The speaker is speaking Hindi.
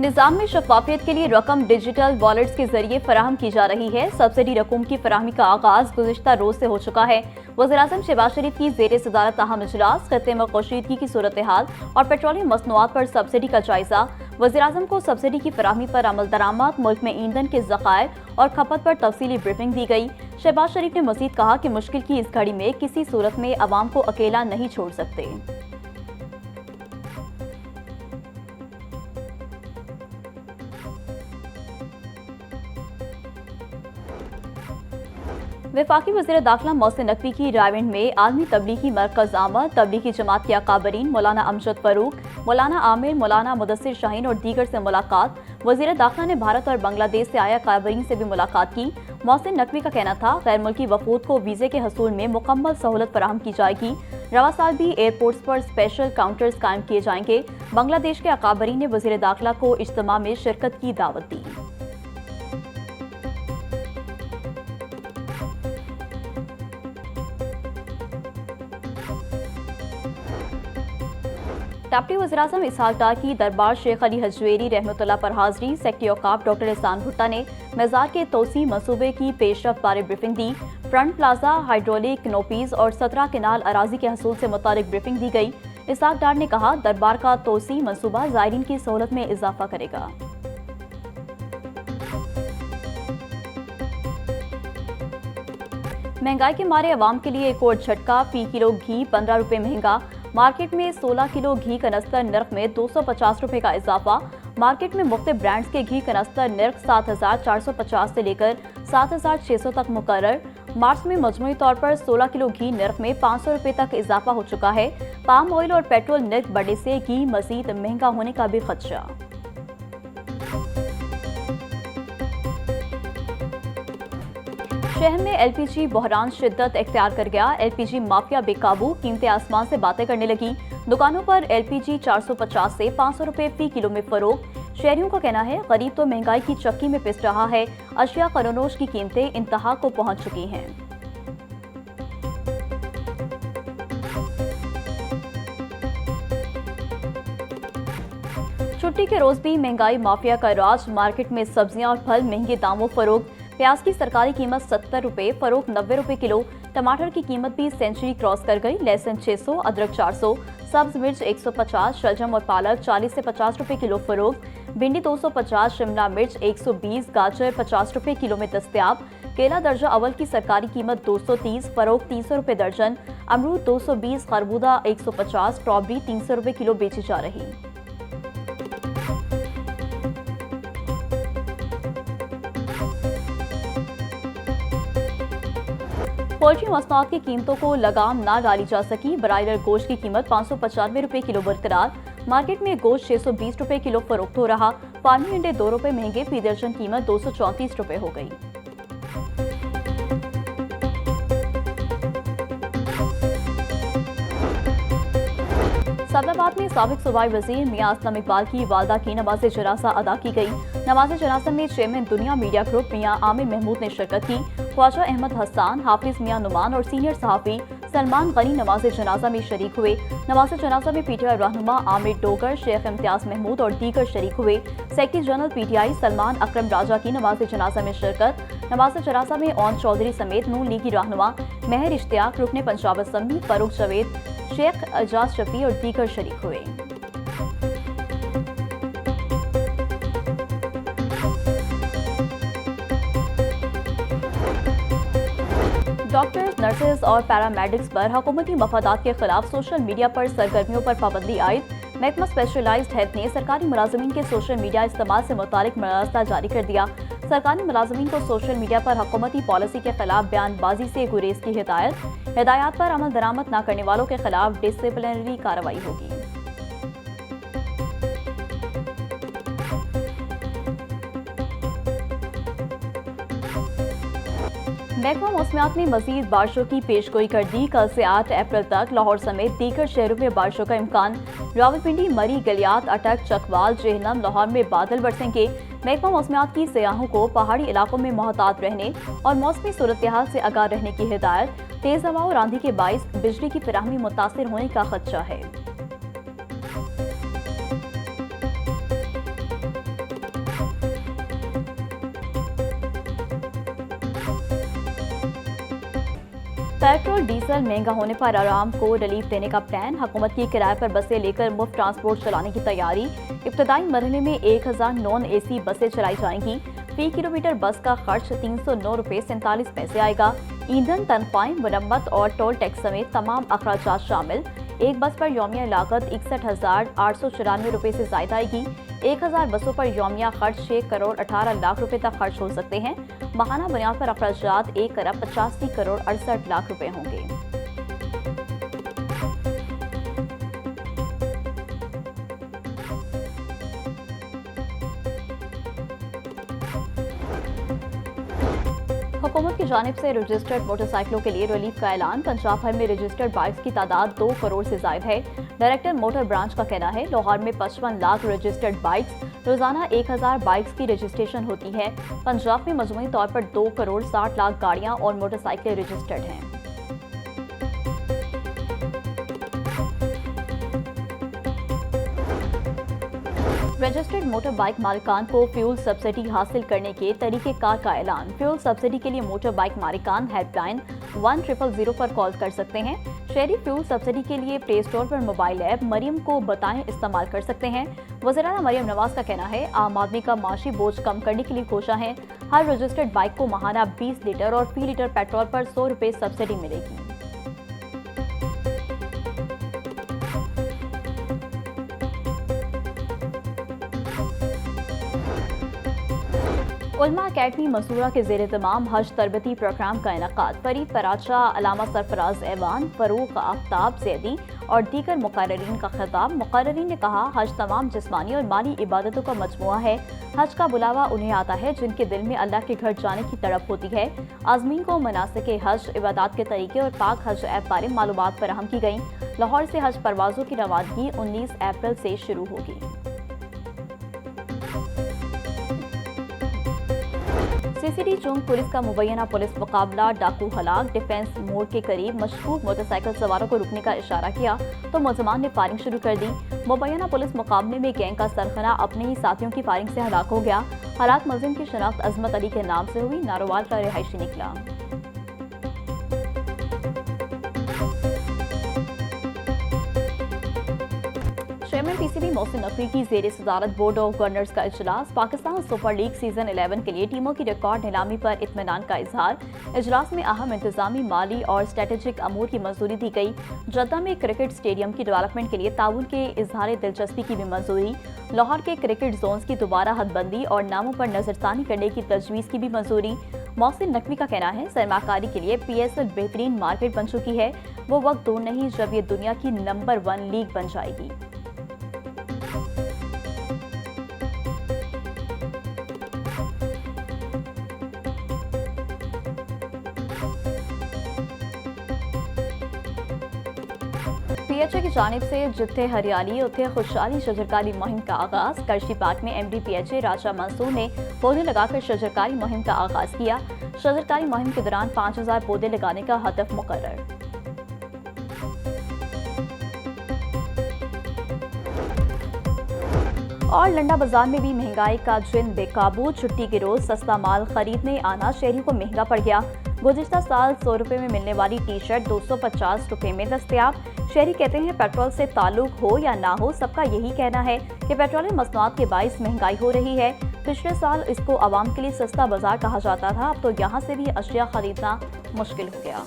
निज़ाम में शफाफियत के लिए रकम डिजिटल वॉलेट्स के जरिए फराहम की जा रही है। सब्सिडी रकूम की फराहमी का आगाज गुज़िश्ता रोज से हो चुका है। वज़ीर-ए-आज़म शहबाज शरीफ की ज़ेर सदारत अहम इजलास, खत्ते में कशीदगी की सूरत हाल और पेट्रोलियम मसनूआत पर सब्सिडी का जायजा। वज़ीर-ए-आज़म को सब्सिडी की फराहमी पर अमल दरामद, मुल्क में ईंधन के ज़खायर और खपत पर तफसीली ब्रीफिंग दी गई। शहबाज शरीफ ने मज़ीद कहा कि मुश्किल की इस घड़ी में किसी सूरत में अवाम को अकेला नहीं छोड़ सकते। वफाकी वज़ीर दाखिला मोहसिन नकवी की रायवेंड में आलमी तबलीगी मरकज़ आमद, तबलीगी जमात के अकाबरीन मौलाना अमजद फ़रूक, मौलाना आमिर, मौलाना मुदस्सिर शाहीन और दीगर से मुलाकात। वज़ीर दाखिला ने भारत और बांग्लादेश से आए अकाबरीन से भी मुलाकात की। मोहसिन नकवी का कहना था, गैर मुल्की वफूद को वीज़े के हसूल में मुकम्मल सहूलत फराहम की जाएगी। रवा साल भी एयरपोर्ट्स पर स्पेशल काउंटर्स कायम किए जाएंगे। बांग्लादेश के अकाबरीन ने वज़ीर दाखिला को इज्तिमा में शिरकत की दावत दी। डिप्टी वज़ीर-ए-आज़म इसहाक डार की दरबार शेख अली हजवेरी रहमतुल्लाह पर हाजिरी। सेक्रेटरी औकाफ डॉक्टर एहसान भुट्टा ने मज़ार के तोसी मंसूबे की पेशरफ्त बारे ब्रीफिंग दी। फ्रंट प्लाजा, हाइड्रोलिक कनोपीज और 17 केनाल अराजी के हसूल से मुतालिक ब्रीफिंग दी गई। इसहाक डार ने कहा, दरबार का तोसी मंसूबा ज़ायरीन की सहूलत में इजाफा करेगा। महंगाई के मारे अवाम के लिए एक और झटका। फी किलो घी 15 रुपये महंगा। मार्केट में 16 किलो घी कनस्तर नर्ख में 250 रुपये का इजाफा। मार्केट में मुख्तलिफ ब्रांड्स के घी कनस्तर नर्ख 7,450 से लेकर 7,600 तक मुकर्रर। मार्च में मजमूई तौर पर 16 किलो घी नर्ख में 500 रुपये तक इजाफा हो चुका है। पाम ऑयल और पेट्रोल नर्ख बढ़ने से घी मजीद महंगा होने का भी खदशा। शहर में एलपीजी बहरान शिद्दत इख्तियार कर गया। एलपीजी माफिया बेकाबू, कीमतें आसमान से बातें करने लगी। दुकानों पर एलपीजी 450 से 500 रुपये फी किलो में फरोख्त। शहरियों का कहना है, गरीब तो महंगाई की चक्की में पिस रहा है। अशिया करोनोश की कीमतें इंतहा को पहुंच चुकी हैं। छुट्टी के रोज भी महंगाई माफिया का राज। मार्केट में सब्जियां और फल महंगे दामों फरोख्त। प्याज की सरकारी कीमत 70 रुपये, फरोख्त 90 रुपये किलो। टमाटर की कीमत भी सेंचुरी क्रॉस कर गई। लहसुन 600, अदरक 400, सब्ज मिर्च 150, शलजम और पालक 40 से 50 रुपये किलो फरोख्त। भिंडी 250, शिमला मिर्च 120, गाजर 50 रुपये किलो में दस्तयाब। केला दर्जा अव्वल की सरकारी कीमत 230, फरोख्त 300 रुपये दर्जन। अमरूद 220, खरबूजा 150, स्ट्रॉबेरी 300 रुपये किलो बेची जा रही। पोल्ट्री मसनूआत की कीमतों को लगाम ना डाली जा सकी। ब्रायलर गोश्त की कीमत 595 रुपये किलो बरकरार। मार्केट में गोश्त 620 रुपये किलो फरोख्त हो रहा। फार्मी अंडे 2 रुपये महंगे, फी दर्जन कीमत 234 रुपये हो गई। सदराबाद में साबिक सूबाई वजीर मियां असलम इकबाल की वालदा की नमाज जनाजा अदा की गई। नमाज जनाजा में चेयरमैन दुनिया मीडिया ग्रुप मियां आमिर महमूद ने शिरकत की। ख्वाजा अहमद हसन, हाफिज मियां नुमान और सीनियर सहाफ़ी सलमान गनी नमाज जनाजा में शरीक हुए। नमाज जनाजा में पीटीआई रहनुमा आमिर डोगर, शेख इम्तियाज महमूद और दीगर शरीक हुए। सेक्रेटरी जनरल पीटीआई सलमान अकरम राजा की नमाज जनाजा में शिरकत। नमाज जनाजा में ओन चौधरी समेत नून लीगी रहनुमा महर इश्तियाक, रुकने पंजाब असम्बली फारूक जवेद, शेख एजाज शफी और दीगर शरीक हुए। डॉक्टर्स, नर्सेज और पैरामेडिक्स पर हुकूमती मफादात के खिलाफ सोशल मीडिया पर सरगर्मियों पर पाबंदी आयद। महकमा स्पेशलाइज्ड हेल्थ ने सरकारी मुलाजमीन के सोशल मीडिया इस्तेमाल से मुतालिक मरासला जारी कर दिया। सरकारी मुलाजमीन को सोशल मीडिया पर हुकूमती पॉलिसी के खिलाफ बयानबाजी से गुरेज की हिदायत पर अमल दरामद न करने वालों के खिलाफ डिसिप्लिनरी कार्रवाई होगी। महकमा मौसमियात ने मजीद बारिशों की पेशगोई कर दी। कल से 8 अप्रैल तक लाहौर समेत दीगर शहरों में बारिशों का इम्कान। रावलपिंडी, मरी, गलियात, अटक, चकवाल, जेहलम, लाहौर में बादल बरसेंगे। महकमा मौसमियात की सयाहों को पहाड़ी इलाकों में मोहतात रहने और मौसमी सूरत हाल से आगाह रहने की हिदायत। तेज हवा और आंधी के बाइस बिजली की फराहमी मुतासिर होने का खदशा है। पेट्रोल डीजल महंगा होने पर आराम को रिलीफ देने का प्लान। हुकूमत की किराए पर बसें लेकर मुफ्त ट्रांसपोर्ट चलाने की तैयारी। इब्तदाई मरहले में 1000 नॉन एसी बसें चलाई जाएंगी। फी किलोमीटर बस का खर्च 309 रुपये 47 पैसे आएगा। ईंधन, तनख्वाहें, मुरम्मत और टोल टैक्स समेत तमाम अखराजात शामिल। एक बस पर यौमिया लागत 61,894 रुपये से ज्यादा आएगी। 1000 बसों पर यौमिया खर्च 6 करोड़ 18 लाख रुपए तक खर्च हो सकते हैं। माहाना बुनियाद पर अखराजात 1 अरब 85 करोड़ 68 लाख रुपए होंगे। हुकूमत की जानिब से रजिस्टर्ड मोटरसाइकिलों के लिए रिलीफ का ऐलान। पंजाब भर में रजिस्टर्ड बाइक्स की तादाद 2 करोड़ से ज्यादा है। डायरेक्टर मोटर ब्रांच का कहना है लाहौर में 55 लाख रजिस्टर्ड बाइक्स, रोजाना 1000 बाइक्स की रजिस्ट्रेशन होती है। पंजाब में मजमूई तौर पर 2 करोड़ 60 लाख गाड़ियां और मोटरसाइकिलें रजिस्टर्ड हैं। रजिस्टर्ड मोटर बाइक मालिकान को फ्यूल सब्सिडी हासिल करने के तरीक़ेकार का ऐलान। फ्यूल सब्सिडी के लिए मोटर बाइक मालिकान हेल्पलाइन 1000 पर कॉल कर सकते हैं। शहरी फ्यूल सब्सिडी के लिए प्ले स्टोर पर मोबाइल ऐप मरियम को बताएं इस्तेमाल कर सकते हैं। वज़ीर-ए-आज़म मरियम नवाज का कहना है आम आदमी का माशी बोझ कम करने के लिए कोशिश है। हर रजिस्टर्ड बाइक को माहाना 20 लीटर और फी लीटर पेट्रोल पर 100 रुपये सब्सिडी मिलेगी। उलमा अकेडमी मसूरा के ज़ेर तमाम हज तरबती प्रोग्राम का इनेकाद। फरीद पराचा, अलामा सरफराज ऐवान, फरूक आफ्ताब ज़ैदी और दीगर मुकर्ररीन का खिताब। मुकर्ररीन ने कहा हज तमाम जिस्मानी और माली इबादतों का मजमुआ है। हज का बुलावा उन्हें आता है जिनके दिल में अल्लाह के घर जाने की तड़प होती है। आज़मीन को मनासिक हज, इबादत के तरीके और पाक हज ऐप बारे मालूमात फराहम की गई। लाहौर से हज परवाज़ों की रवानगी 19 अप्रैल से शुरू होगी। सीसीडी चौक पुलिस का मुबैना पुलिस मुकाबला डाकू हलाक। डिफेंस मोड़ के करीब मशकूक मोटरसाइकिल सवारों को रुकने का इशारा किया तो मुलजमान ने फायरिंग शुरू कर दी। मुबैना पुलिस मुकाबले में गैंग का सरगना अपने ही साथियों की फायरिंग से हलाक हो गया। हलाक मुलजिम की शनाख्त अजमत अली के नाम से हुई। नारोवाल का रिहायशी निकला। चेयरमैन पीसीबी मोहसिन नकवी की ज़ेर सदारत बोर्ड ऑफ गवर्नर्स का इजलास। पाकिस्तान सुपर लीग सीजन 11 के लिए टीमों की रिकॉर्ड नीलामी पर इत्मीनान का इजहार। इजलास में अहम इंतजामी, माली और स्ट्रेटेजिक अमूर की मंजूरी दी गई। जद्दा में क्रिकेट स्टेडियम की डेवलपमेंट के लिए ताउन के इजहार दिलचस्पी की भी मंजूरी। लाहौर के क्रिकेट जोन्स की दोबारा हदबंदी और नामों पर नजरसानी करने की तजवीज़ की भी मंजूरी। मोहसिन नकवी का कहना है सरमाकारी के लिए PSL बेहतरीन मार्केट बन चुकी है। वो वक्त दूर नहीं जब ये दुनिया की नंबर 1 लीग बन जाएगी। PHA की जानिब से जिथे हरियाली उथे खुशहाली शजरकारी मुहिम का आगाज। करशी पार्क में MD PHA राजा मंसूर ने पौधे लगाकर शजरकारी मुहिम का आगाज किया। शजरकारी मुहिम के दौरान 5000 पौधे लगाने का हदफ मुकर्रर। और लंडा बाजार में भी महंगाई का जिन बेकाबू। छुट्टी के रोज सस्ता माल खरीदने आना शहरी को महंगा पड़ गया। गुज़िश्ता साल 100 रुपये में मिलने वाली टी शर्ट 250 रुपये में दस्तयाब। शहरी कहते हैं पेट्रोल से ताल्लुक हो या ना हो, सबका यही कहना है कि पेट्रोलियम मसनूआत के बाइस महंगाई हो रही है। पिछले साल इसको आवाम के लिए सस्ता बाजार कहा जाता था, अब तो यहाँ से भी अशिया खरीदना मुश्किल हो गया।